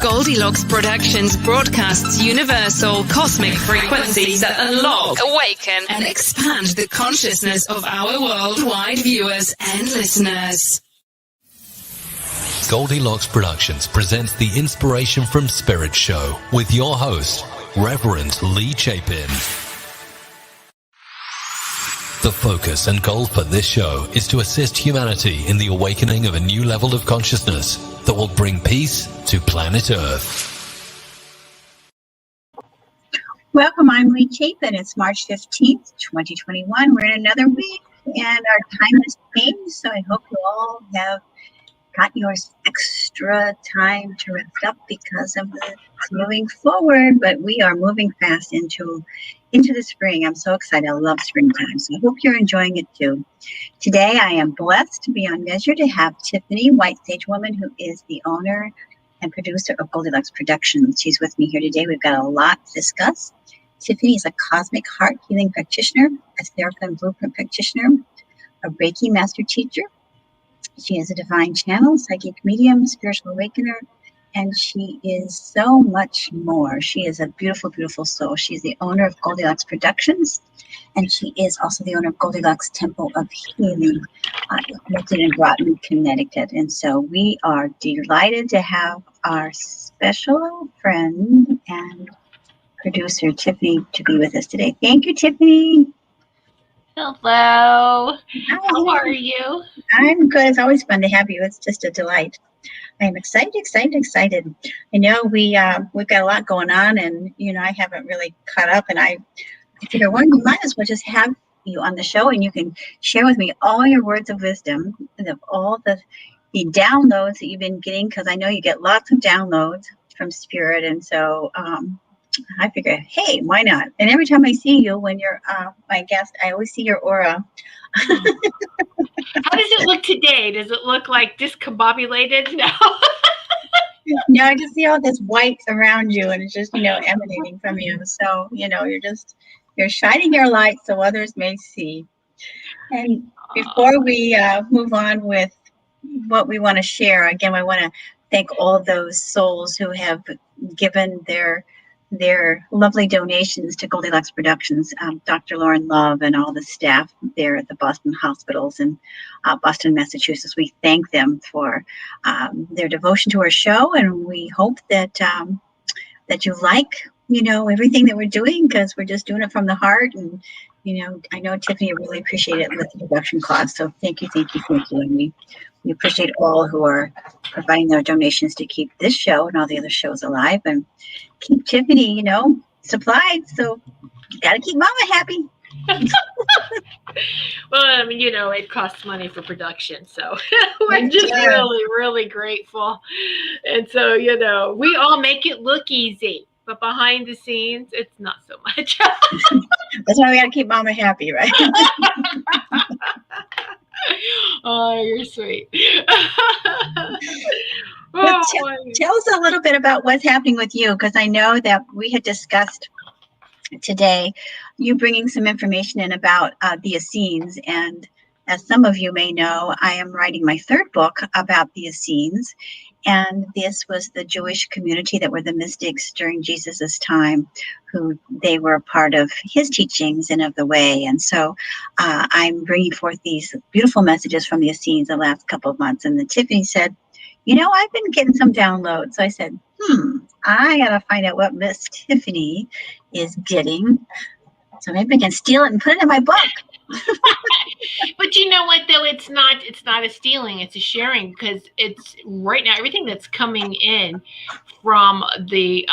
Goldylocks Productions broadcasts universal cosmic frequencies that unlock, awaken, and expand the consciousness of our worldwide viewers and listeners. Goldylocks Productions presents the Inspiration from Spirit show with your host, Reverend Lea Chapin. The focus and goal for this show is to assist humanity in the awakening of a new level of consciousness that will bring peace to planet Earth. Welcome, I'm Lea Chapin. It's March 15th, 2021. We're in another week, and our time has changed, so I hope you all have got your extra time to rest up because of the moving forward, but we are moving fast into the spring. I'm so excited. I love springtime, so I hope you're enjoying it too. Today, I am blessed beyond measure to have Tiffany, White Sage Woman, who is the owner and producer of Goldylocks Productions. She's with me here today. We've got a lot to discuss. Tiffany is a cosmic heart healing practitioner, a therapist and blueprint practitioner, a Reiki master teacher. She is a divine channel, psychic medium, spiritual awakener, and she is so much more. She is a beautiful, beautiful soul. She's the owner of Goldylocks Productions, and she is also the owner of Goldylocks Temple of Healing, located in Groton, Connecticut. And so we are delighted to have our special friend and producer, Tiffany, to be with us today. Thank you, Tiffany. Hello. Hi. How are you? I'm good. It's always fun to have you. It's just a delight. I am excited. I know we've got a lot going on, and I haven't really caught up. And I figure, well, we might as well just have you on the show, and you can share with me all your words of wisdom and of all the downloads that you've been getting, because I know you get lots of downloads from Spirit, and so I figure, hey, why not? And every time I see you when you're my guest, I always see your aura. How does it look today? Does it look like discombobulated? No. No, I just see all this white around you, and it's just, emanating from you. So, you're shining your light so others may see. And before we move on with what we want to share, again, I want to thank all those souls who have given their lovely donations to Goldylocks Productions, Dr. Lauren Love and all the staff there at the Boston hospitals in Boston, Massachusetts. We thank them for their devotion to our show, and we hope that you like, everything that we're doing, because we're just doing it from the heart. And, I know Tiffany really appreciated it with the production cost. So thank you. And we appreciate all who are providing their donations to keep this show and all the other shows alive and keep Tiffany, supplied. So you got to keep Mama happy. Well, it costs money for production, so we're just really, really grateful. And so, we all make it look easy, but behind the scenes, it's not so much. That's why we got to keep Mama happy, right? Oh, you're sweet. Tell us a little bit about what's happening with you, because I know that we had discussed today you bringing some information in about the Essenes. And as some of you may know, I am writing my third book about the Essenes. And this was the Jewish community that were the mystics during Jesus's time, who they were a part of his teachings and of the way. And so I'm bringing forth these beautiful messages from the Essenes the last couple of months. And then Tiffany said, I've been getting some downloads. So I said, I got to find out what Miss Tiffany is getting. So maybe I can steal it and put it in my book. But you know what, though? It's not a stealing, it's a sharing, because it's right now, everything that's coming in from the,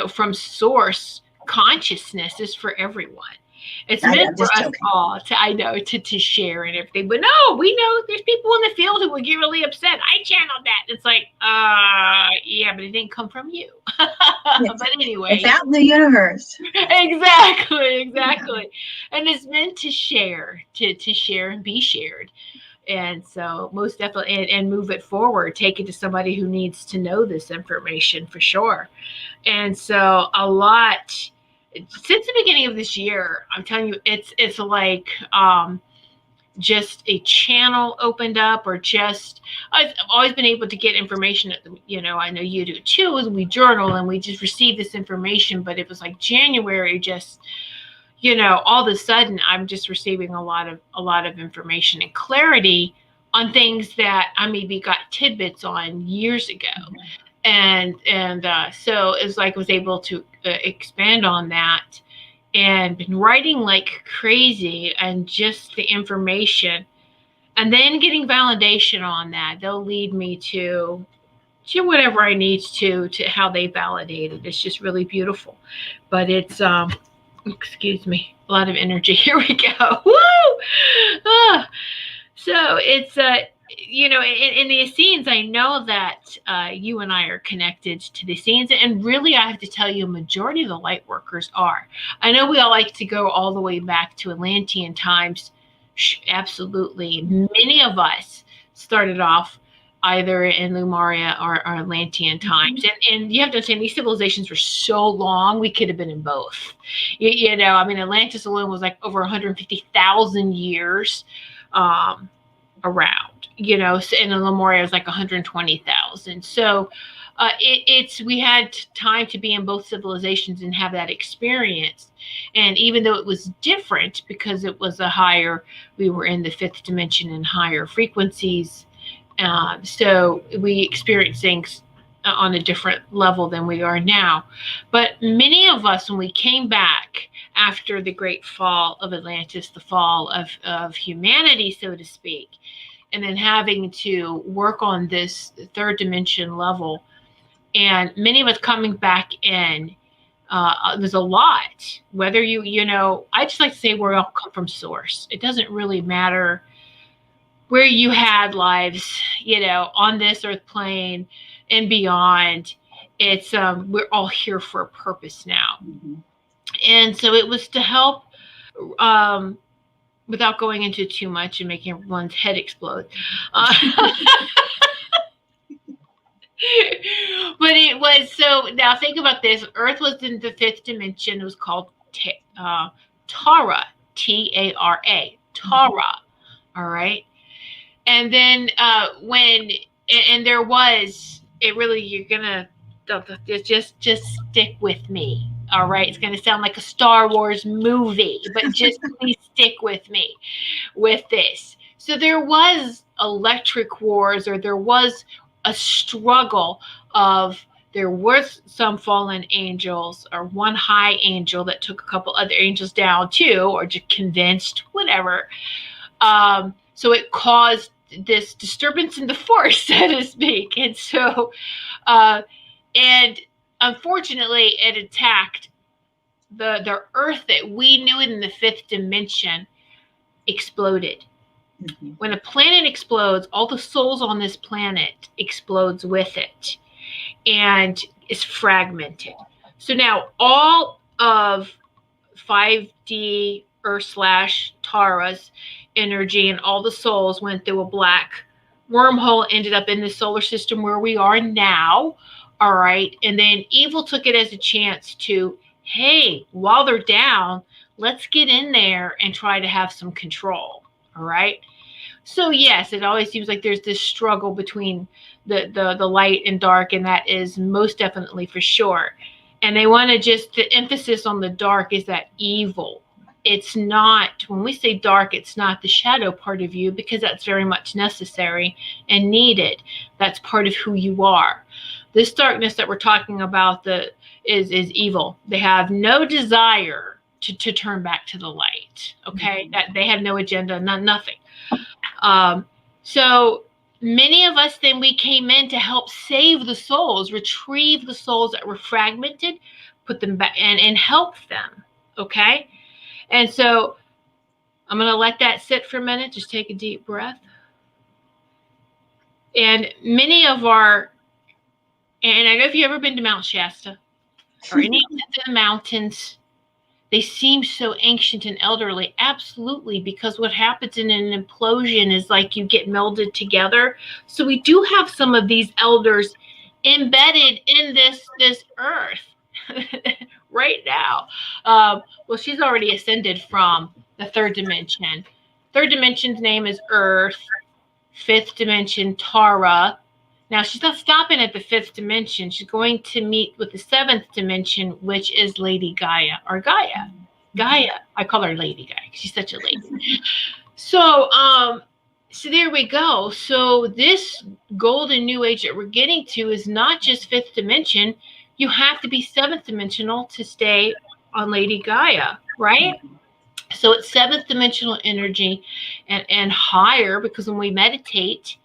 from source consciousness is for everyone. It's meant for us all to share and everything. But no, we know there's people in the field who would get really upset. I channeled that. It's like, yeah, but it didn't come from you. But anyway. It's out in the universe. Exactly. And it's meant to share, to share and be shared. And so most definitely, and move it forward, take it to somebody who needs to know this information for sure. And so a lot, since the beginning of this year, I'm telling you, it's like just a channel opened up, or just I've always been able to get information. I know you do too. As we journal and we just receive this information, but it was like January, just all of a sudden I'm just receiving a lot of information and clarity on things that I maybe got tidbits on years ago. So it's like I was able to expand on that, and been writing like crazy, and just the information, and then getting validation on that. They'll lead me to whatever I need to how they validate it. It's just really beautiful. But it's excuse me, a lot of energy. Here we go. Woo! So it's in the Essenes, I know that you and I are connected to the Essenes, and really I have to tell you, a majority of the light workers are. I know we all like to go all the way back to Atlantean times. Absolutely. Many of us started off either in Lemuria or Atlantean times. And you have to understand, these civilizations were so long, we could have been in both. Atlantis alone was like over 150,000 years around, and in Lemuria was like 120,000. So we had time to be in both civilizations and have that experience. And even though it was different because it was we were in the fifth dimension and higher frequencies. So we experienced things on a different level than we are now. But many of us, when we came back after the great fall of Atlantis, the fall of humanity, so to speak, and then having to work on this third dimension level, and many of us coming back in, there's a lot. Whether I just like to say we all come from source. It doesn't really matter where you had lives, on this earth plane and beyond. It's we're all here for a purpose now. And so it was to help, without going into too much and making everyone's head explode. But it was, so now think about this. Earth was in the fifth dimension. It was called Tara, Tara, Tara. All right. And then there was, it really, you're going to just stick with me. All right. It's going to sound like a Star Wars movie, but just please stick with me with this. So there was electric wars, or there was a struggle there was some fallen angels, or one high angel that took a couple other angels down too, or just convinced, whatever. So it caused this disturbance in the force, so to speak. And so, and unfortunately, it attacked the Earth that we knew in the fifth dimension exploded. When a planet explodes, all the souls on this planet explodes with it and is fragmented. So now all of 5D Earth/Tara's energy and all the souls went through a black wormhole, ended up in the solar system where we are now. All right. And then evil took it as a chance to, hey, while they're down, let's get in there and try to have some control. All right. So yes, it always seems like there's this struggle between the light and dark, and that is most definitely for sure. And they want to the emphasis on the dark is that evil. It's not, when we say dark, it's not the shadow part of you, because that's very much necessary and needed. That's part of who you are. This darkness that we're talking about is evil. They have no desire to turn back to the light. Okay, that they have no agenda, nothing. So many of us, then we came in to help save the souls, retrieve the souls that were fragmented, put them back and help them. Okay. And so I'm going to let that sit for a minute. Just take a deep breath. And many of and I know if you've ever been to Mount Shasta or any of the mountains, they seem so ancient and elderly. Absolutely, because what happens in an implosion is like you get melded together. So we do have some of these elders embedded in this earth right now. Well, she's already ascended from the third dimension Third dimension's name is Earth. Fifth dimension, Tara. Now, she's not stopping at the fifth dimension. She's going to meet with the seventh dimension, which is Lady Gaia, or Gaia. Gaia. I call her Lady Gaia because she's such a lady. So there we go. So this golden new age that we're getting to is not just fifth dimension. You have to be seventh dimensional to stay on Lady Gaia, right? So it's seventh dimensional energy and higher, because when we meditate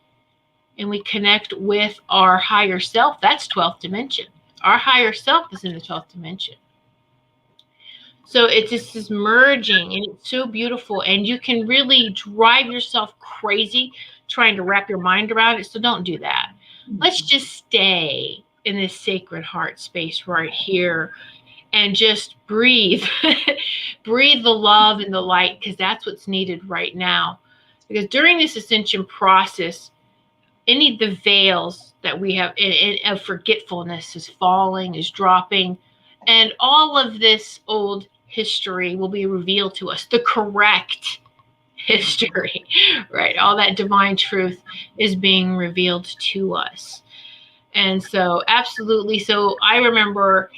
and we connect with our higher self, that's 12th dimension. Our higher self is in the 12th dimension. So it's just this merging, and it's so beautiful. And you can really drive yourself crazy trying to wrap your mind around it. So don't do that. Let's just stay in this sacred heart space right here and just breathe. Breathe the love and the light, because that's what's needed right now. Because during this ascension process, any of the veils that we have of forgetfulness is falling, is dropping, and all of this old history will be revealed to us, the correct history, right? All that divine truth is being revealed to us. And so, absolutely. So I remember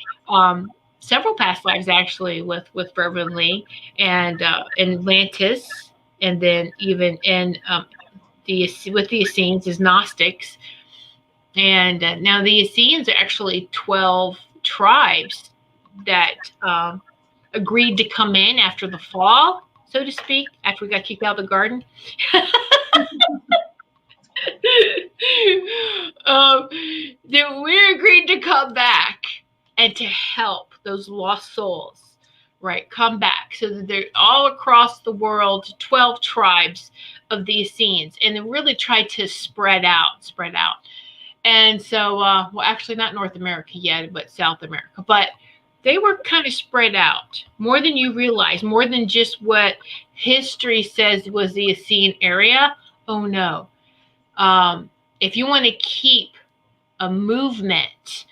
several past lives actually with Reverend Lee and in Atlantis, and then even in with the Essenes as Gnostics. And now the Essenes are actually 12 tribes that agreed to come in after the fall, so to speak, after we got kicked out of the garden. That we agreed to come back and to help those lost souls, right, come back. So that they're all across the world, 12 tribes of the Essenes, and they really tried to spread out. And so, well, actually not North America yet, but South America. But they were kind of spread out, more than you realize, more than just what history says was the Essene area. Oh, no. If you want to keep a movement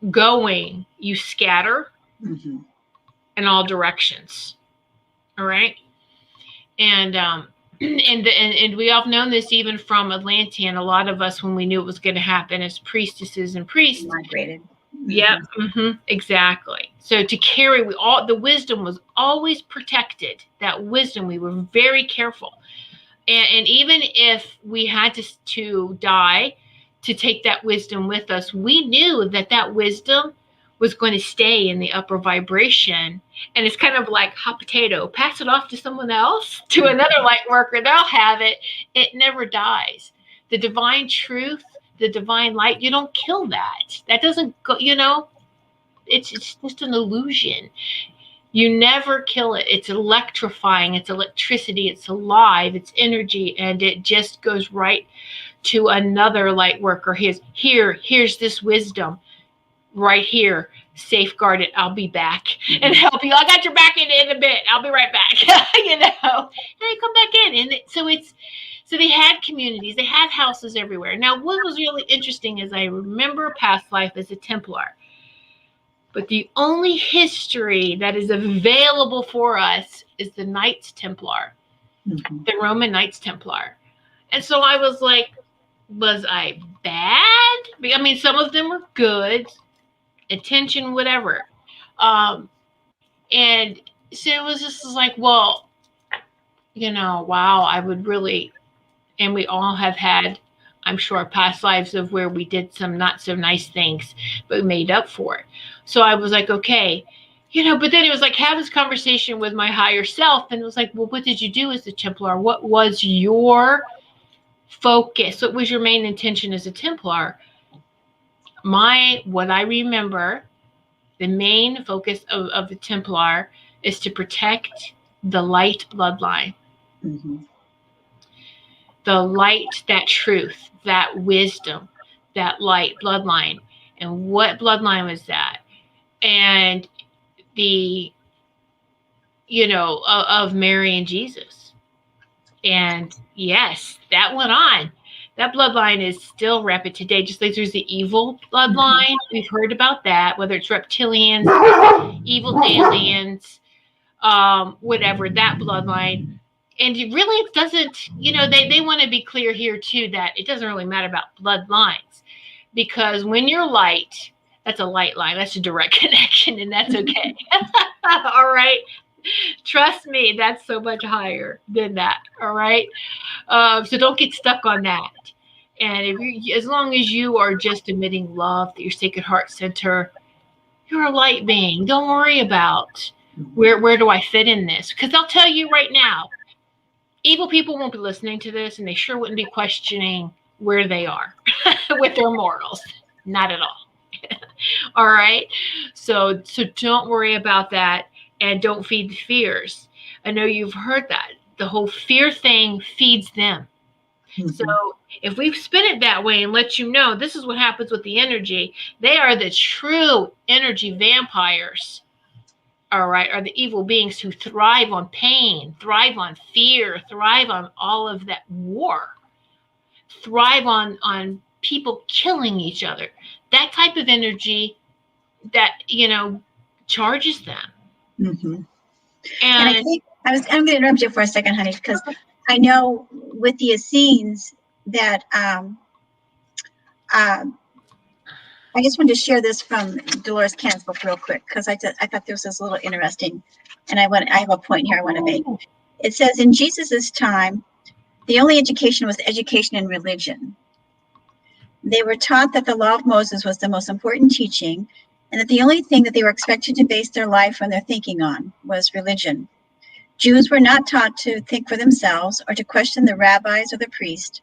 going, you scatter in all directions. All right. And we all have known this even from Atlantean. A lot of us, when we knew it was going to happen as priestesses and priests, migrated. Yeah, exactly. So to carry, the wisdom was always protected. That wisdom, we were very careful. And even if we had to die to take that wisdom with us, we knew that wisdom was going to stay in the upper vibration. And it's kind of like hot potato. Pass it off to someone else, to another light worker. They'll have it. It never dies. The divine truth, the divine light, you don't kill that. That doesn't go, it's just an illusion. You never kill it. It's electrifying. It's electricity. It's alive. It's energy. And it just goes right to another light worker. Here's this wisdom right here. Safeguard it. I'll be back and help you. I got your back in a bit. I'll be right back. And they come back in. And so they had communities. They had houses everywhere. Now, what was really interesting is I remember a past life as a Templar. But the only history that is available for us is the Knights Templar, the Roman Knights Templar. And so I was like, was I bad? I mean, some of them were good, intention, whatever. And so it was just like, well, wow, I would really, and we all have had, I'm sure, past lives of where we did some not so nice things, but we made up for it. So I was like, okay, but then it was like, have this conversation with my higher self. And it was like, well, what did you do as a Templar? What was your focus? What was your main intention as a Templar? What I remember, the main focus of the Templar is to protect the light bloodline. The light, that truth, that wisdom, that light bloodline. And what bloodline was that? And the, of Mary and Jesus. And yes, that went on. That bloodline is still rapid today, just like there's the evil bloodline. We've heard about that, whether it's reptilians, evil aliens, whatever, that bloodline really, it doesn't, they want to be clear here too, that it doesn't really matter about bloodlines, because when you're light, that's a light line. That's a direct connection, and that's okay. All right. Trust me, that's so much higher than that. All right. So don't get stuck on that. And as long as you are just emitting love, that your Sacred Heart Center, you're a light being. Don't worry about where do I fit in this? Because I'll tell you right now, evil people won't be listening to this, and they sure wouldn't be questioning where they are with their morals. Not at all. All right. So don't worry about that, and don't feed the fears. I know you've heard that. The whole fear thing feeds them. Mm-hmm. So if we spin it that way and let you know this is what happens with the energy, they are the true energy vampires. All right, are the evil beings who thrive on pain, thrive on fear, thrive on all of that war, thrive on people killing each other. That type of energy that, charges them. Mm-hmm. And I think I'm going to interrupt you for a second, honey, because I know with the Essenes that I just wanted to share this from Dolores Cannon's book real quick, because I thought this was a little interesting, and I have a point here I want to make. It says, in Jesus's time, the only education was education in religion. They were taught that the law of Moses was the most important teaching, and that the only thing that they were expected to base their life and their thinking on was religion. Jews were not taught to think for themselves or to question the rabbis or the priest.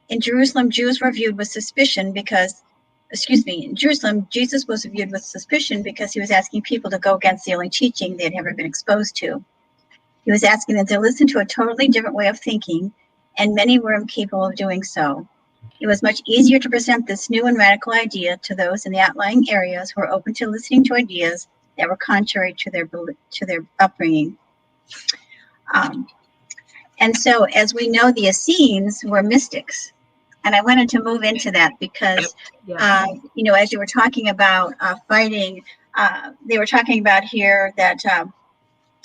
In Jerusalem, Jews were viewed with suspicion because, in Jerusalem, Jesus was viewed with suspicion because he was asking people to go against the only teaching they had ever been exposed to. He was asking them to listen to a totally different way of thinking, and many were incapable of doing so. It was much easier to present this new and radical idea to those in the outlying areas who were open to listening to ideas that were contrary to their upbringing. And so, as we know, the Essenes were mystics. And I wanted to move into that because, as you were talking about fighting, they were talking about here that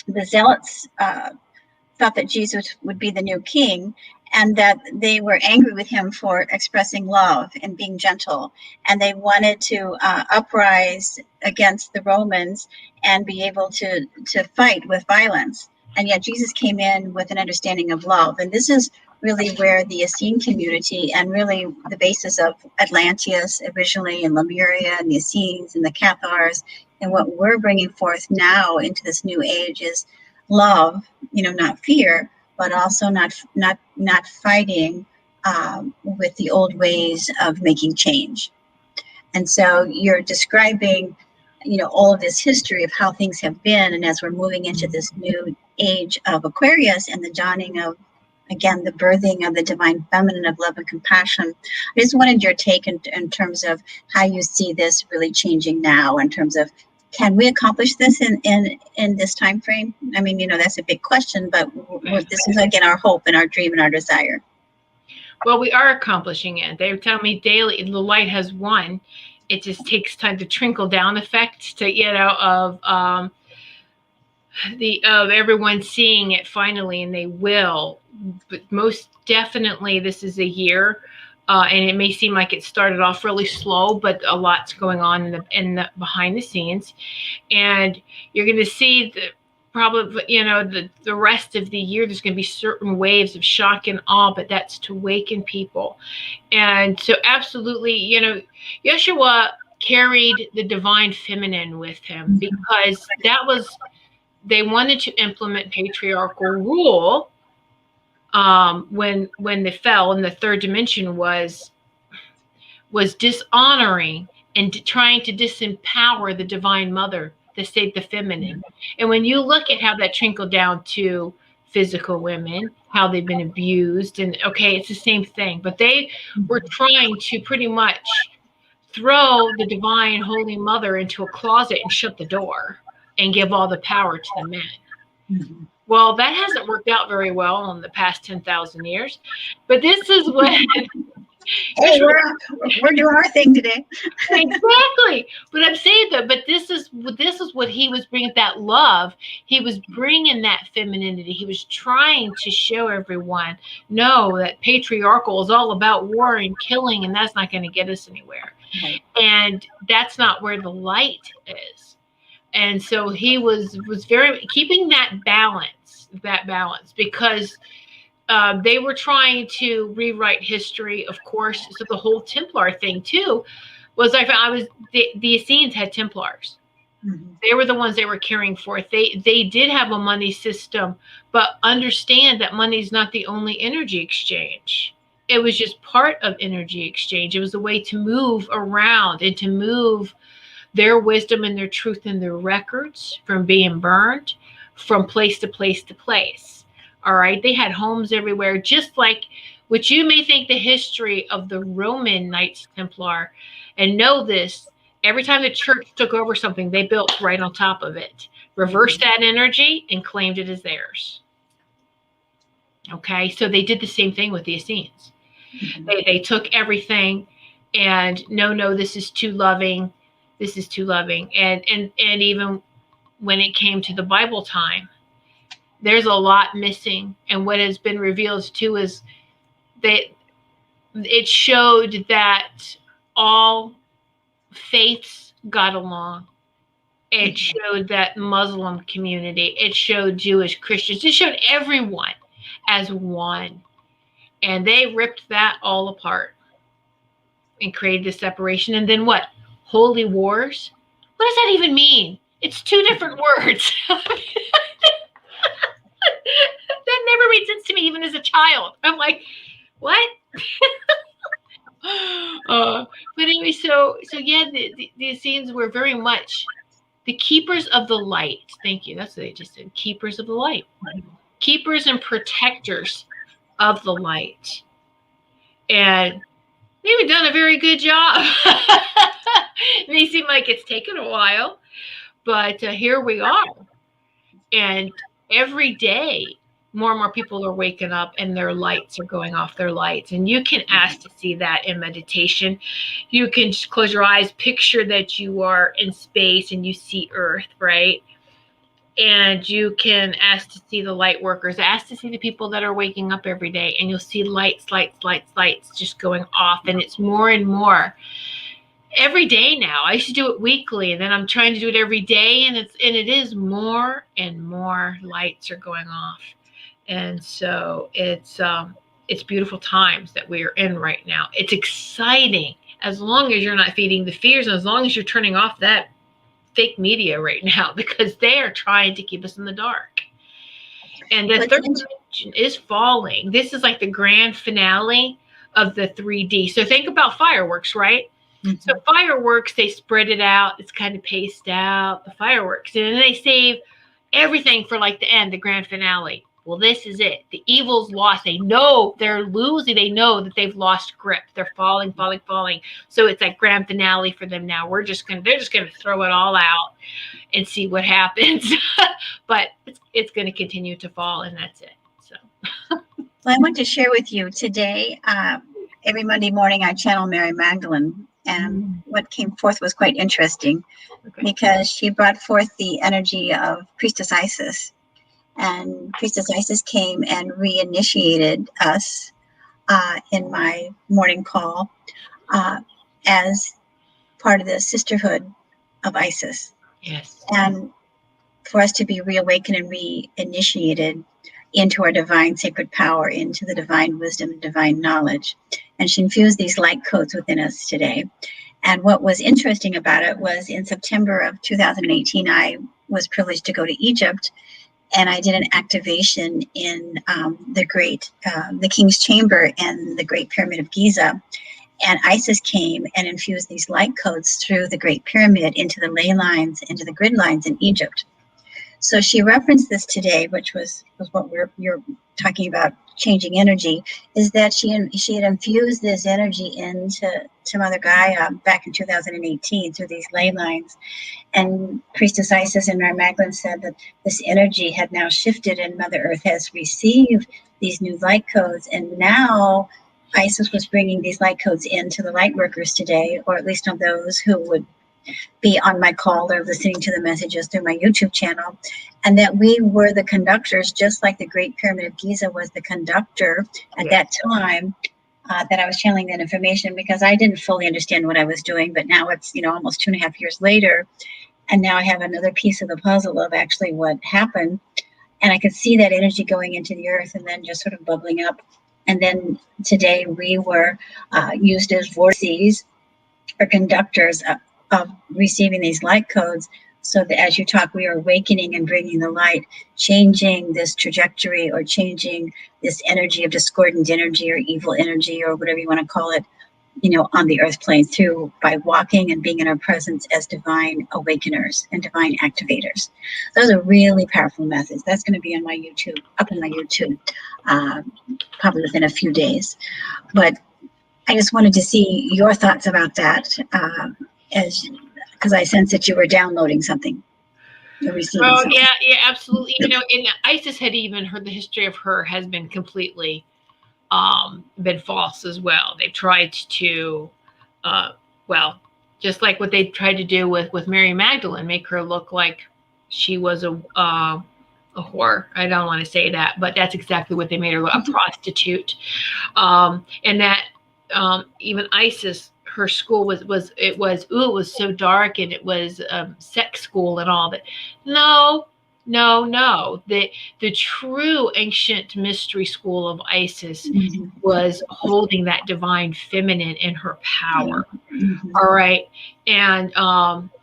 the Zealots thought that Jesus would be the new king, and that they were angry with him for expressing love and being gentle. And they wanted to uprise against the Romans and be able to fight with violence. And yet Jesus came in with an understanding of love. And this is really where the Essene community, and really the basis of Atlantis originally, and Lemuria, and the Essenes, and the Cathars, and what we're bringing forth now into this new age is love, not fear, but also not fighting with the old ways of making change. And so you're describing, all of this history of how things have been, and as we're moving into this new age of Aquarius and the dawning of, again, the birthing of the divine feminine of love and compassion. I just wanted your take in terms of how you see this really changing now, in terms of, can we accomplish this in this time frame? I mean, that's a big question, but this is, again, our hope and our dream and our desire. Well, we are accomplishing it. They tell me daily the light has won. It just takes time to trickle down effect to, of everyone seeing it finally, and they will. But most definitely, this is a year. And it may seem like it started off really slow, but a lot's going on in the behind the scenes, and you're going to see the rest of the year. There's going to be certain waves of shock and awe, but that's to awaken people. And so, absolutely, Yeshua carried the divine feminine with him, because they wanted to implement patriarchal rule. When they fell, and the third dimension was dishonoring and trying to disempower the divine mother, the feminine. And when you look at how that trickled down to physical women, how they've been abused, and it's the same thing, but they were trying to pretty much throw the divine holy mother into a closet and shut the door and give all the power to the men. Mm-hmm. Well, that hasn't worked out very well in the past 10,000 years. But this is when Hey, we're doing our thing today. Exactly. But I'm saying that, but this is what he was bringing, that love. He was bringing that femininity. He was trying to show everyone, no, that patriarchal is all about war and killing, and that's not going to get us anywhere. Right. And that's not where the light is. And so he was very keeping that balance, because they were trying to rewrite history, of course. So the whole Templar thing too was, the Essenes had Templars. Mm-hmm. They were the ones they were carrying forth. They did have a money system, but understand that money is not the only energy exchange. It was just part of energy exchange. It was a way to move around and to move their wisdom and their truth and their records from being burned from place to place to place. All right. They had homes everywhere, just like what you may think the history of the Roman Knights Templar. And know this, every time the church took over something, they built right on top of it, reversed that energy and claimed it as theirs. Okay. So they did the same thing with the Essenes. Mm-hmm. They took everything and no, this is too loving. This is too loving. And even when it came to the Bible time, there's a lot missing. And what has been revealed too is that it showed that all faiths got along. It showed that Muslim community. It showed Jewish, Christians. It showed everyone as one. And they ripped that all apart and created the separation. And then what? Holy wars? What does that even mean? It's two different words. That never made sense to me, even as a child. I'm like, what? But anyway, so yeah, the Essenes were very much the keepers of the light. Thank you. That's what they just said. Keepers of the light. Keepers and protectors of the light. And they've done a very good job. It may seem like it's taken a while, but here we are. And every day, more and more people are waking up and their lights are going off, their lights. And you can ask to see that in meditation. You can just close your eyes, picture that you are in space and you see Earth, right? And you can ask to see the light workers, ask to see the people that are waking up every day, and you'll see lights just going off. And it's more and more every day now. I used to do it weekly, and then I'm trying to do it every day, and it is more and more lights are going off. And so it's beautiful times that we are in right now. It's exciting as long as you're not feeding the fears, and as long as you're turning off that fake media right now, because they are trying to keep us in the dark. And the third dimension is falling. This is like the grand finale of the 3D. So think about fireworks, right? Mm-hmm. So fireworks, they spread it out. It's kind of paced out, the fireworks. And then they save everything for like the end, the grand finale. Well, this is it. The evil's lost. They know they're losing. They know that they've lost grip. They're falling. So it's like grand finale for them now. They're just going to throw it all out and see what happens. But it's going to continue to fall, and that's it. So. Well, I want to share with you today, every Monday morning, I channel Mary Magdalene. And what came forth was quite interesting, because she brought forth the energy of Priestess Isis. And Priestess Isis came and reinitiated us in my morning call as part of the sisterhood of Isis. Yes. And for us to be reawakened and reinitiated into our divine sacred power, into the divine wisdom and divine knowledge. And she infused these light codes within us today. And what was interesting about it was, in September of 2018, I was privileged to go to Egypt. And I did an activation in the King's Chamber and the Great Pyramid of Giza. And Isis came and infused these light codes through the Great Pyramid into the ley lines, into the grid lines in Egypt. So she referenced this today, which was what you're talking about, changing energy, is that she had infused this energy into Mother Gaia back in 2018 through these ley lines. And Priestess Isis and Mary Magdalene said that this energy had now shifted, and Mother Earth has received these new light codes. And now Isis was bringing these light codes into the light workers today, or at least on those who would be on my call or listening to the messages through my YouTube channel, and that we were the conductors, just like the Great Pyramid of Giza was the conductor at that time, that I was channeling that information, because I didn't fully understand what I was doing. But now it's, almost 2.5 years later, and now I have another piece of the puzzle of actually what happened, and I could see that energy going into the earth and then just sort of bubbling up. And then today we were used as vortices or conductors of receiving these light codes, so that as you talk, we are awakening and bringing the light, changing this trajectory or changing this energy of discordant energy or evil energy or whatever you want to call it, on the earth plane, through by walking and being in our presence as divine awakeners and divine activators. Those are really powerful methods. That's going to be on my YouTube, up on my YouTube, probably within a few days. But I just wanted to see your thoughts about that, because I sense that you were downloading something. Oh, yeah, absolutely. And Isis had even heard the history of her has been completely been false as well. They've tried to, just like what they tried to do with Mary Magdalene, make her look like she was a whore. I don't want to say that, but that's exactly what they made her look, a prostitute. And that even Isis, her school was so dark, and it was sex school and all that. No. The true ancient mystery school of Isis was holding that divine feminine in her power. All right. And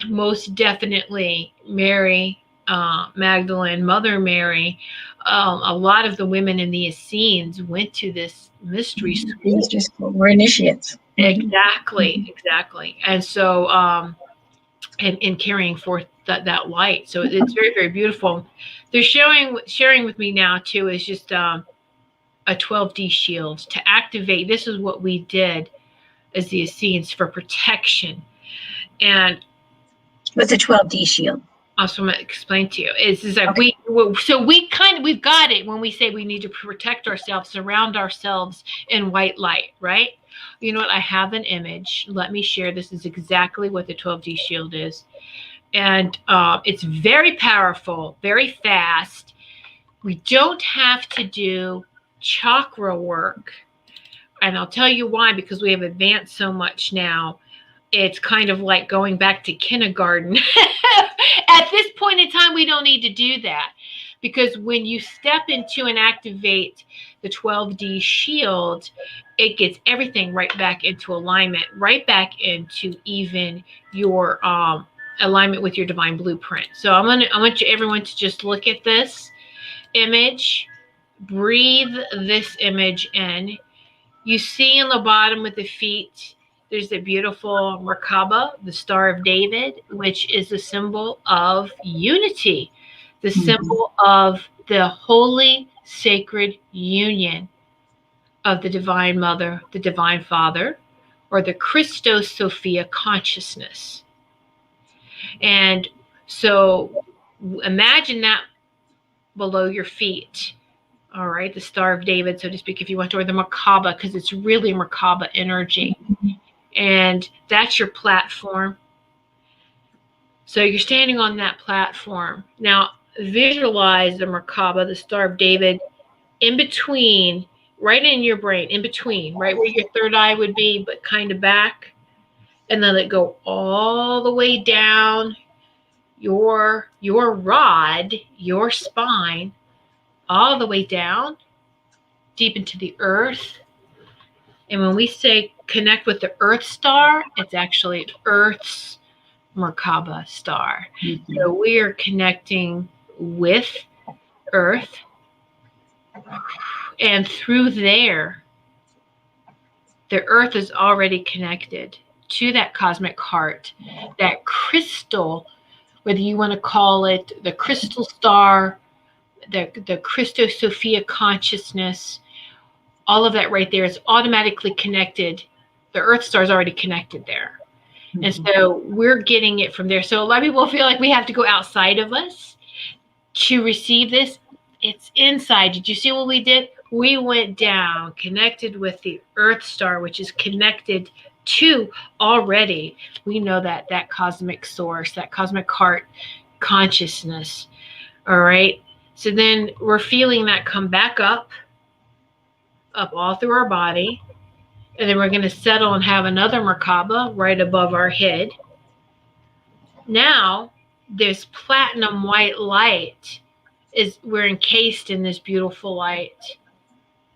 most definitely Mary Magdalene, Mother Mary, a lot of the women in the Essenes went to this mystery school. We're initiates. Exactly. And so, and carrying forth that light. So it's very, very beautiful. They're sharing with me now too, is just a 12D shield to activate. This is what we did as the Essenes for protection. And what's a 12D shield? Also, I'm going to explain to you is that we've got it when we say we need to protect ourselves, surround ourselves in white light, right? You know what? I have an image. Let me share. This is exactly what the 12D shield is. And it's very powerful, very fast. We don't have to do chakra work. And I'll tell you why, because we have advanced so much now. It's kind of like going back to kindergarten. At this point in time, we don't need to do that, because when you step into and activate the 12D shield, it gets everything right back into alignment, right back into even your alignment with your divine blueprint. So I want everyone to just look at this image, breathe this image in. You see in the bottom with the feet, there's the beautiful Merkaba, the Star of David, which is the symbol of unity, the symbol of the holy, sacred union of the Divine Mother, the Divine Father, or the Christos Sophia consciousness. And so imagine that below your feet. All right, the Star of David, so to speak, if you want to, or the Merkaba, because it's really Merkaba energy. And that's your platform. So you're standing on that platform. Now, visualize the Merkaba, the Star of David, in between, right in your brain, in between, right where your third eye would be, but kind of back. And then let go all the way down your rod, your spine, all the way down, deep into the earth. And when we say connect with the Earth Star, it's actually Earth's Merkaba star. So we are connecting with Earth. And through there, the Earth is already connected to that cosmic heart, that crystal, whether you want to call it the crystal star, the Christos Sophia consciousness, all of that right there is automatically connected. The Earth Star is already connected there. And so we're getting it from there. So a lot of people feel like we have to go outside of us to receive this. It's inside. Did you see what we did? We went down, connected with the Earth Star, which is connected to already. We know that cosmic source, that cosmic heart consciousness. All right. So then we're feeling that come back up all through our body. And then we're going to settle and have another Merkaba right above our head. Now, this platinum white light we're encased in this beautiful light.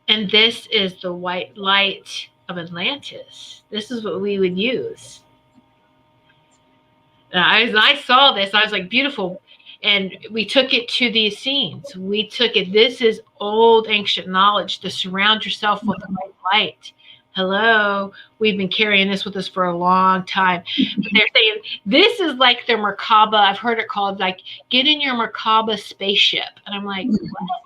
And this is the white light of Atlantis. This is what we would use. I saw this. I was like, beautiful. And we took it to the Essenes. We took it. This is old ancient knowledge to surround yourself with white light. Hello. We've been carrying this with us for a long time. They're saying this is like their Merkaba. I've heard it called like, get in your Merkaba spaceship. And I'm like, what?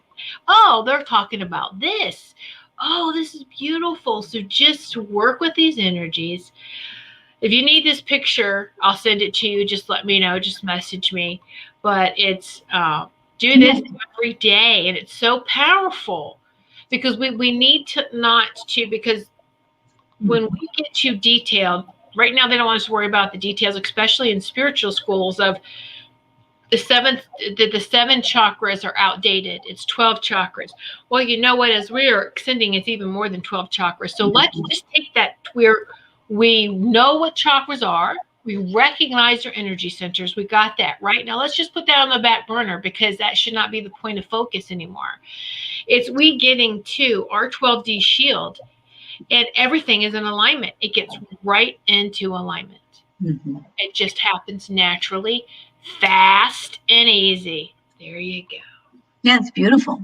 Oh, they're talking about this. Oh, this is beautiful. So just work with these energies. If you need this picture, I'll send it to you. Just let me know. Just message me. But it's do this every day. And it's so powerful because we need to not to, because when we get too detailed, right now they don't want us to worry about the details, especially in spiritual schools of the seven chakras are outdated. It's 12 chakras. Well, you know what? As we are extending, it's even more than 12 chakras. So let's just take that we know what chakras are. We recognize their energy centers. We got that, right? Now let's just put that on the back burner because that should not be the point of focus anymore. It's we getting to our 12D shield and everything is in alignment. It gets right into alignment. Mm-hmm. It just happens naturally, fast and easy. There you go. Yeah, it's beautiful.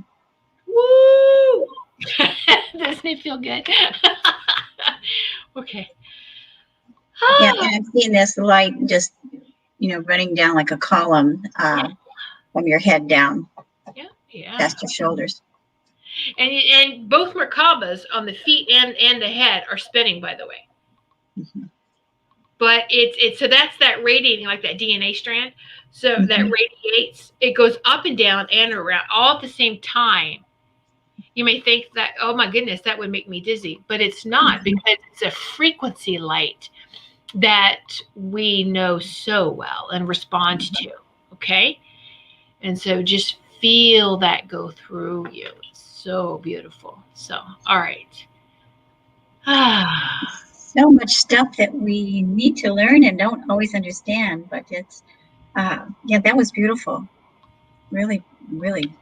Woo! Doesn't it feel good? Okay. Yeah, and I've seen this light just, running down like a column from your head down. Yeah. Past your shoulders. And both Merkabas on the feet and the head are spinning, by the way. Mm-hmm. But it's so that's that radiating like that DNA strand. So that radiates, it goes up and down and around all at the same time. You may think that, oh my goodness, that would make me dizzy, but it's not because it's a frequency light that we know so well and respond to. Okay. And so just feel that go through you. It's so beautiful. So, all right. So much stuff that we need to learn and don't always understand, but it's, that was beautiful. Really, really.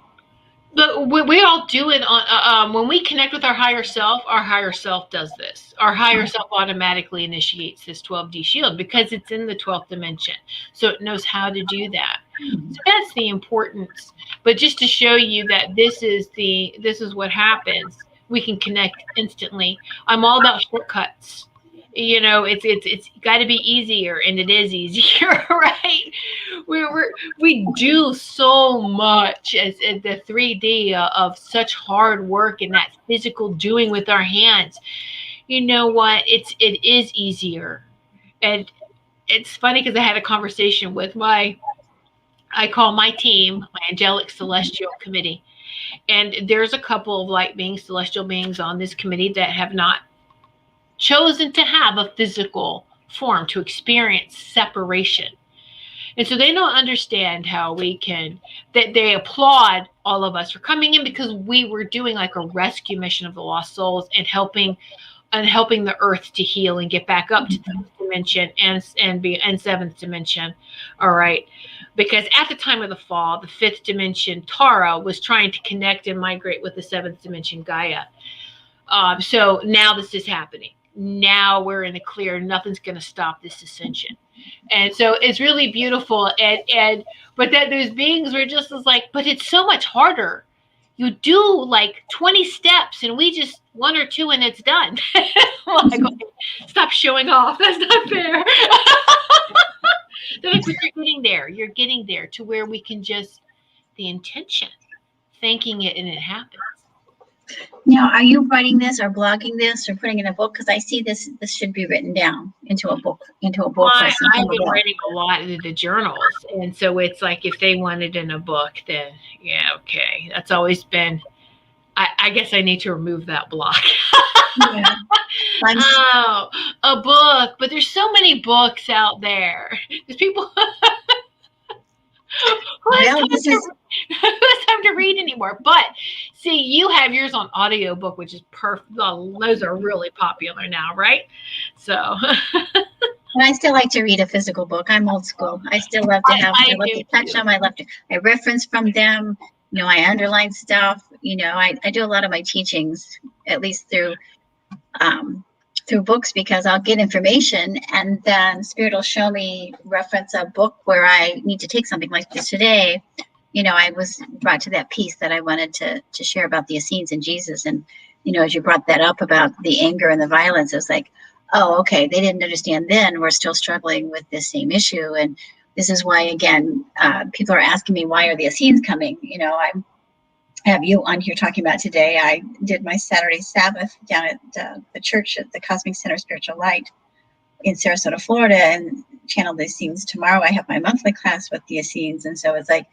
But we all do it on when we connect with our higher self does this. Our higher self automatically initiates this 12D shield because it's in the 12th dimension. So it knows how to do that. So that's the importance. But just to show you that this is what happens. We can connect instantly. I'm all about shortcuts. It's got to be easier, and it is easier, right? We do so much as the 3D of such hard work and that physical doing with our hands. You know what? It is easier, and it's funny because I had a conversation with I call my team my Angelic Celestial Committee, and there's a couple of light beings, celestial beings on this committee that have not chosen to have a physical form to experience separation. And so they don't understand how that they applaud all of us for coming in because we were doing like a rescue mission of the lost souls and helping the earth to heal and get back up to the 5th dimension and 7th dimension. All right. Because at the time of the fall, the 5th dimension Tara was trying to connect and migrate with the 7th dimension Gaia. So now this is happening. Now we're in the clear. Nothing's going to stop this ascension. And so it's really beautiful. But that those beings were just like, but it's so much harder. You do like 20 steps and we just 1 or 2 and it's done. Like, okay, stop showing off. That's not fair. But you're getting there. You're getting there to where we can just, the intention, thanking it and it happens. Now, are you writing this or blogging this or putting in a book? Because I see this should be written down into a book. I've been writing a lot in the journals. And so it's like if they want it in a book, then yeah, okay. That's always been I guess I need to remove that block. Yeah. Oh, a book. But there's so many books out there. There's people who has time to read anymore. But see, you have yours on audiobook, which is perfect. Those are really popular now, right? So And I still like to read a physical book. I'm old school. I still love to have, I love to touch them. I reference from them. I underline stuff. I do a lot of my teachings, at least through books, because I'll get information and then Spirit will show me reference a book where I need to take something like this today. I was brought to that piece that I wanted to share about the Essenes and Jesus. And, as you brought that up about the anger and the violence, it's like, oh, okay, they didn't understand then. We're still struggling with this same issue. And this is why, again, people are asking me, why are the Essenes coming? I have you on here talking about today. I did my Saturday Sabbath down at the church at the Cosmic Center Spiritual Light in Sarasota, Florida, and channeled the Essenes. Tomorrow I have my monthly class with the Essenes. And so it's like,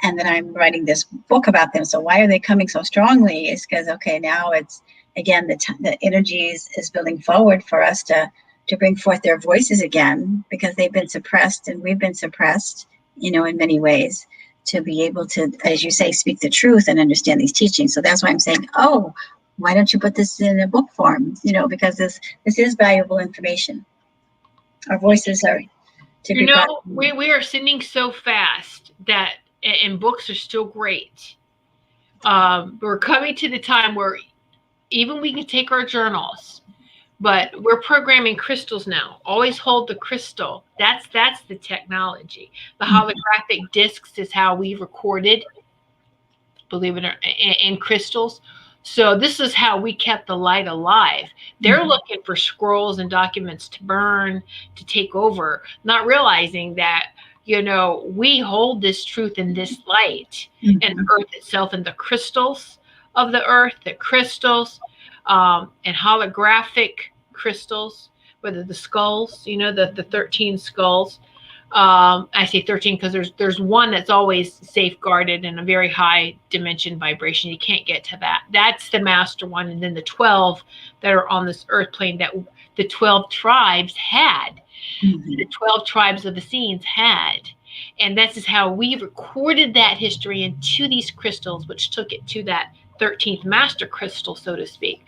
and then I'm writing this book about them. So why are they coming so strongly? It's because, okay, now it's, again, the energy is building forward for us to bring forth their voices again, because they've been suppressed and we've been suppressed, in many ways, to be able to, as you say, speak the truth and understand these teachings. So that's why I'm saying, oh, why don't you put this in a book form? Because this is valuable information. Our voices are to be brought. We are sending so fast that, and books are still great. We're coming to the time where even we can take our journals, but we're programming crystals now. Always hold the crystal. That's the technology. The holographic discs is how we recorded, believe it or not, in crystals. So this is how we kept the light alive. They're looking for scrolls and documents to burn, to take over, not realizing that, we hold this truth in this light, and the earth itself, and the crystals of the earth, the crystals, and holographic crystals, whether the skulls, the 13 skulls. I say 13 because there's one that's always safeguarded in a very high dimension vibration. You can't get to that. That's the master one. And then the 12 that are on this earth plane that the 12 tribes had. The 12 tribes of the Essenes had. And this is how we recorded that history into these crystals, which took it to that 13th master crystal, so to speak.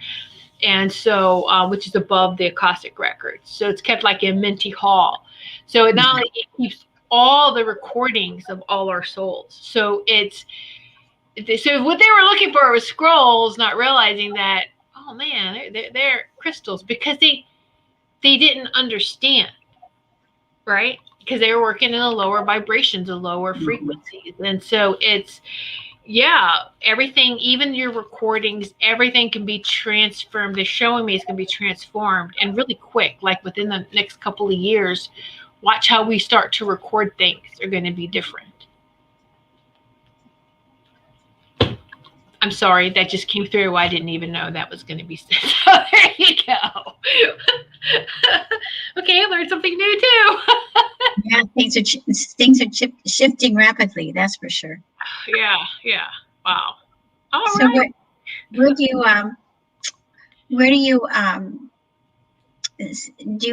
And so, which is above the Akashic records. So it's kept like in Minty Hall. So it not only it keeps all the recordings of all our souls. So so what they were looking for was scrolls, not realizing that, oh man, they're crystals, because they didn't understand, right? Because they were working in the lower vibrations, the lower frequencies. And so everything, even your recordings, everything can be transformed. They're showing me it's going to be transformed, and really quick, like within the next couple of years. Watch how we start to record things are going to be different. I'm sorry, that just came through. I didn't even know that was going to be said. So there you go. Okay, I learned something new too. Yeah, things are shifting rapidly. That's for sure. Yeah. Wow. All so right. Where do you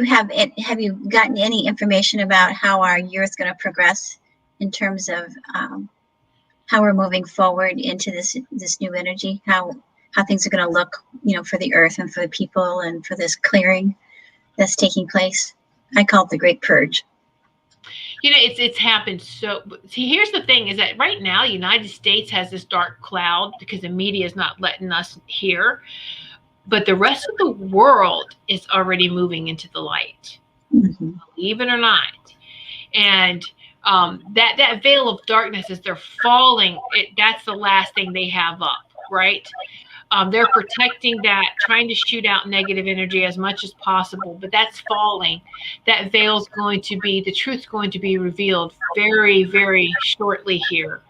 have you gotten any information about how our year is going to progress in terms of how we're moving forward into this new energy, how things are going to look, for the earth and for the people and for this clearing that's taking place? I call it the Great Purge. It's happened. So see, here's the thing is that right now, the United States has this dark cloud because the media is not letting us hear, but the rest of the world is already moving into the light, believe it or not. And that veil of darkness, as they're falling, that's the last thing they have up, right? They're protecting that, trying to shoot out negative energy as much as possible, but that's falling. That veil's going to be, the truth's going to be revealed very, very shortly here.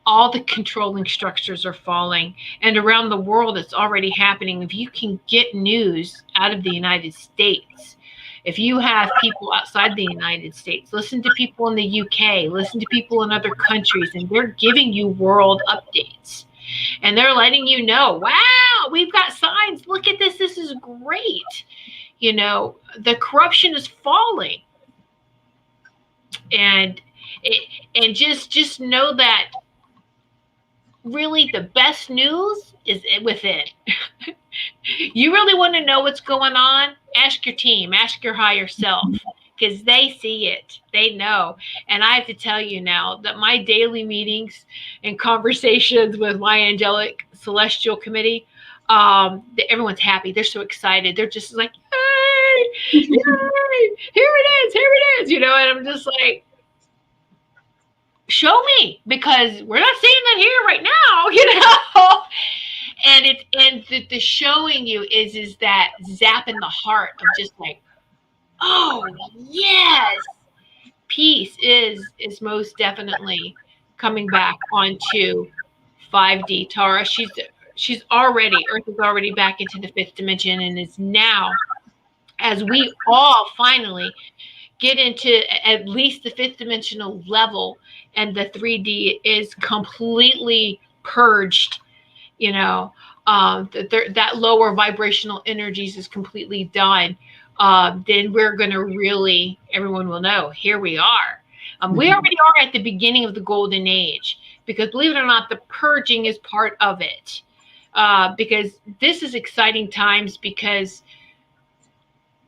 All the controlling structures are falling, and around the world it's already happening. If you can get news out of the United States, if you have people outside the United States, listen to people in the UK, listen to people in other countries, and they're giving you world updates. and they're letting you know, wow, we've got signs. Look at this. This is great. The corruption is falling. And just know that really the best news is within. You really want to know what's going on? Ask your team, ask your higher self, because they see it, they know. And I have to tell you now that my daily meetings and conversations with my angelic celestial committee, everyone's happy. They're so excited. They're just like, yay, yay, here it is, and I'm just like, show me, because we're not seeing that here right now, and the showing you is that zap in the heart of just like, oh yes, peace is most definitely coming back onto 5D Tara. Earth is already back into the 5th dimension, and is now, as we all finally get into at least the 5th dimensional level, and the 3D is completely purged, that lower vibrational energies is completely done, then we're going to really, everyone will know, here we are. We already are at the beginning of the golden age, because believe it or not, the purging is part of it. Because this is exciting times, because